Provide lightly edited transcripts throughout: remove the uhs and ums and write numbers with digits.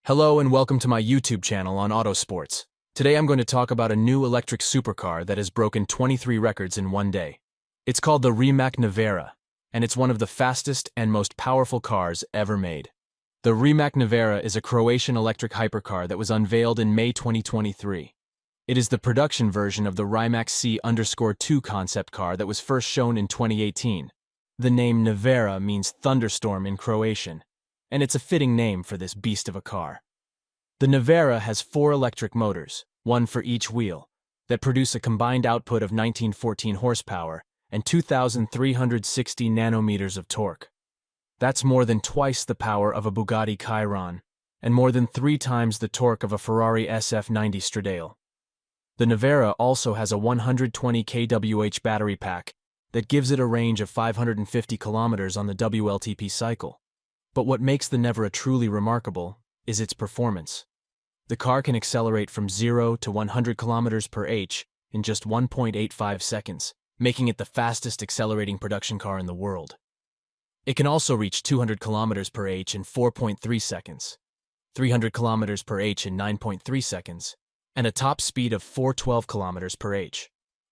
Hello and welcome to my YouTube channel on Autosports. Today I'm going to talk about a new electric supercar that has broken 23 records in one day. It's called the Rimac Nevera, and it's one of the fastest and most powerful cars ever made. The Rimac Nevera is a Croatian electric hypercar that was unveiled in May 2023. It is the production version of the Rimac C_2 concept car that was first shown in 2018. The name Nevera means thunderstorm in Croatian, and it's a fitting name for this beast of a car. The Nevera has 4 electric motors, one for each wheel, that produce a combined output of 1914 horsepower and 2,360 nanometers of torque. That's more than twice the power of a Bugatti Chiron, and more than 3 times the torque of a Ferrari SF90 Stradale. The Nevera also has a 120 kWh battery pack that gives it a range of 550 kilometers on the WLTP cycle. But what makes the Nevera truly remarkable is its performance. The car can accelerate from 0 to 100 km per h in just 1.85 seconds, making it the fastest accelerating production car in the world. It can also reach 200 km per h in 4.3 seconds, 300 km per h in 9.3 seconds, and a top speed of 412 km per h.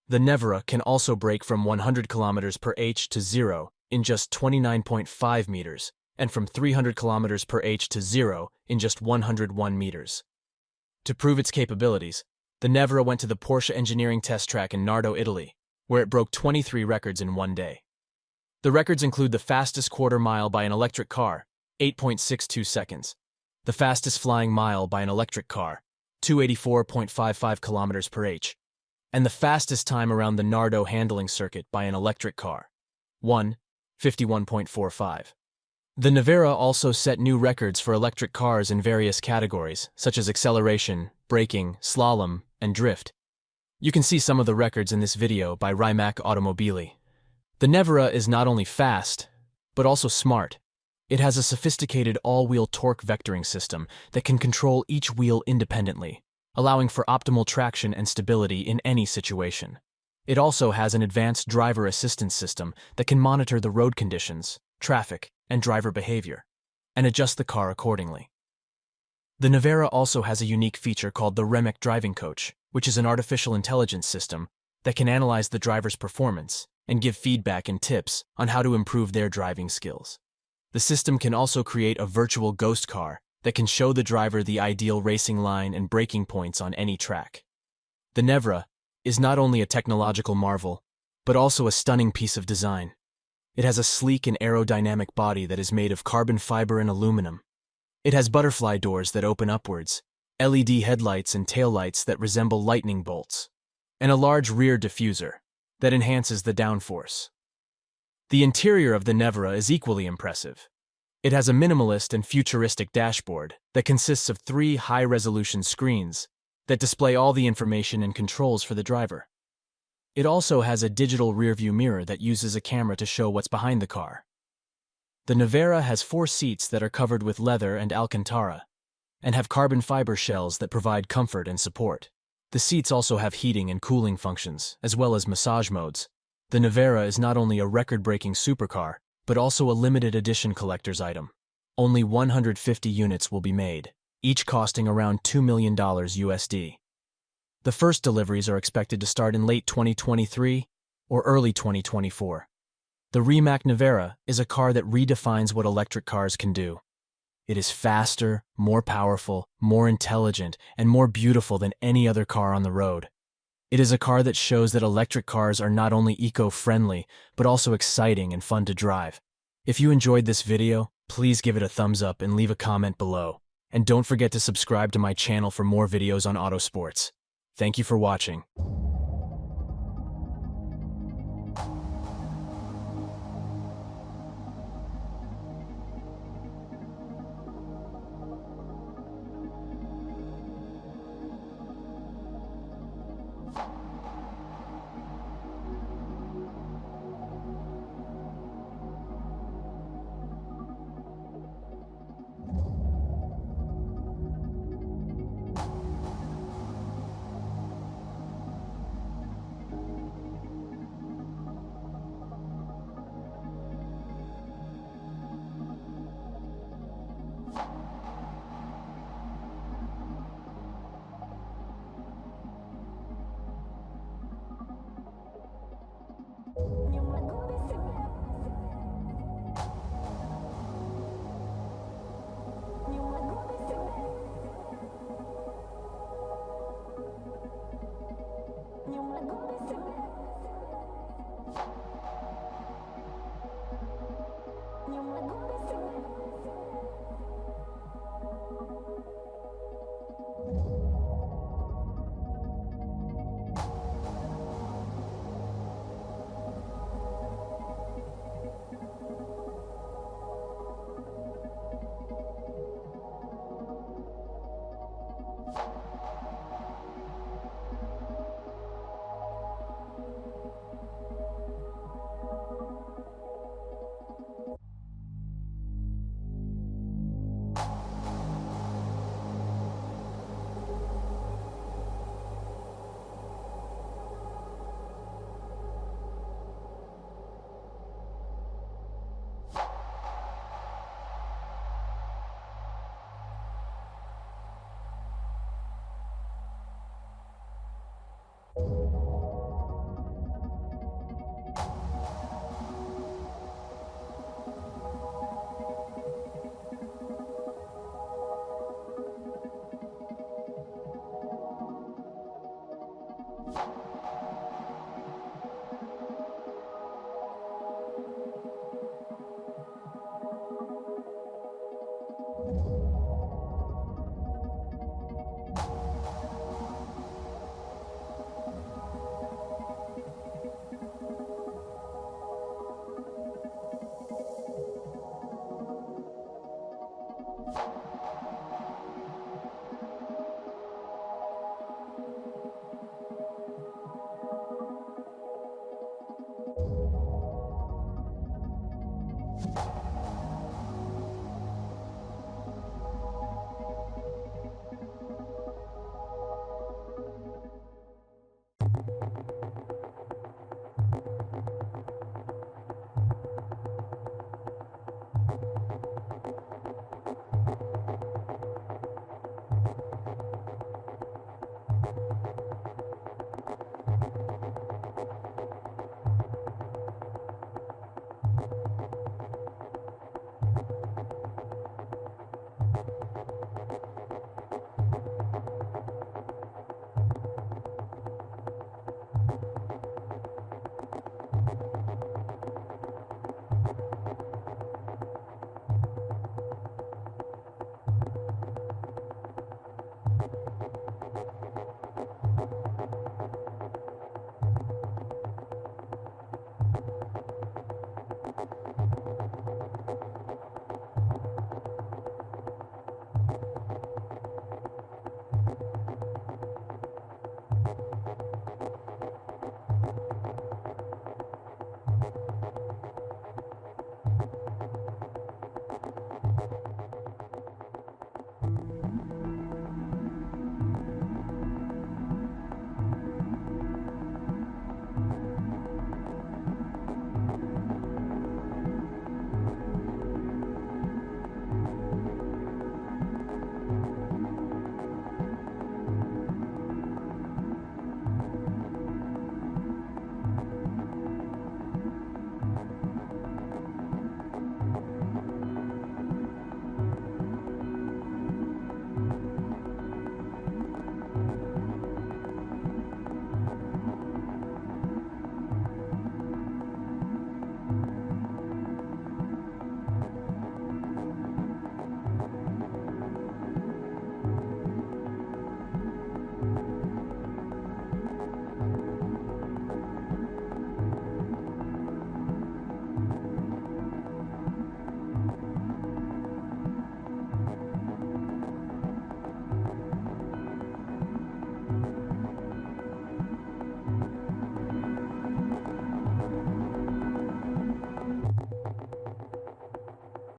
The Nevera can also brake from 100 km per h to 0 in just 29.5 meters, and from 300 km per h to 0 in just 101 meters. To prove its capabilities, the Nevera went to the Porsche engineering test track in Nardo, Italy, where it broke 23 records in one day. The records include the fastest quarter mile by an electric car, 8.62 seconds, the fastest flying mile by an electric car, 284.55 kilometers per h, and the fastest time around the Nardo handling circuit by an electric car, 51.45. The Nevera also set new records for electric cars in various categories, such as acceleration, braking, slalom, and drift. You can see some of the records in this video by Rimac Automobili. The Nevera is not only fast, but also smart. It has a sophisticated all-wheel torque vectoring system that can control each wheel independently, allowing for optimal traction and stability in any situation. It also has an advanced driver assistance system that can monitor the road conditions, traffic, and driver behavior, and adjust the car accordingly. The Nevera also has a unique feature called the Rimac driving coach, which is an artificial intelligence system that can analyze the driver's performance and give feedback and tips on how to improve their driving skills. The system can also create a virtual ghost car that can show the driver the ideal racing line and braking points on any track. The Nevera is not only a technological marvel, but also a stunning piece of design. It has a sleek and aerodynamic body that is made of carbon fiber and aluminum. It has butterfly doors that open upwards, LED headlights and taillights that resemble lightning bolts, and a large rear diffuser that enhances the downforce. The interior of the Nevera is equally impressive. It has a minimalist and futuristic dashboard that consists of 3 high-resolution screens that display all the information and controls for the driver. It also has a digital rearview mirror that uses a camera to show what's behind the car. The Nevera has 4 seats that are covered with leather and Alcantara, and have carbon fiber shells that provide comfort and support. The seats also have heating and cooling functions, as well as massage modes. The Nevera is not only a record-breaking supercar, but also a limited edition collector's item. Only 150 units will be made, each costing around $2 million USD. The first deliveries are expected to start in late 2023 or early 2024. The Rimac Nevera is a car that redefines what electric cars can do. It is faster, more powerful, more intelligent, and more beautiful than any other car on the road. It is a car that shows that electric cars are not only eco-friendly, but also exciting and fun to drive. If you enjoyed this video, please give it a thumbs up and leave a comment below. And don't forget to subscribe to my channel for more videos on autosports. Thank you for watching.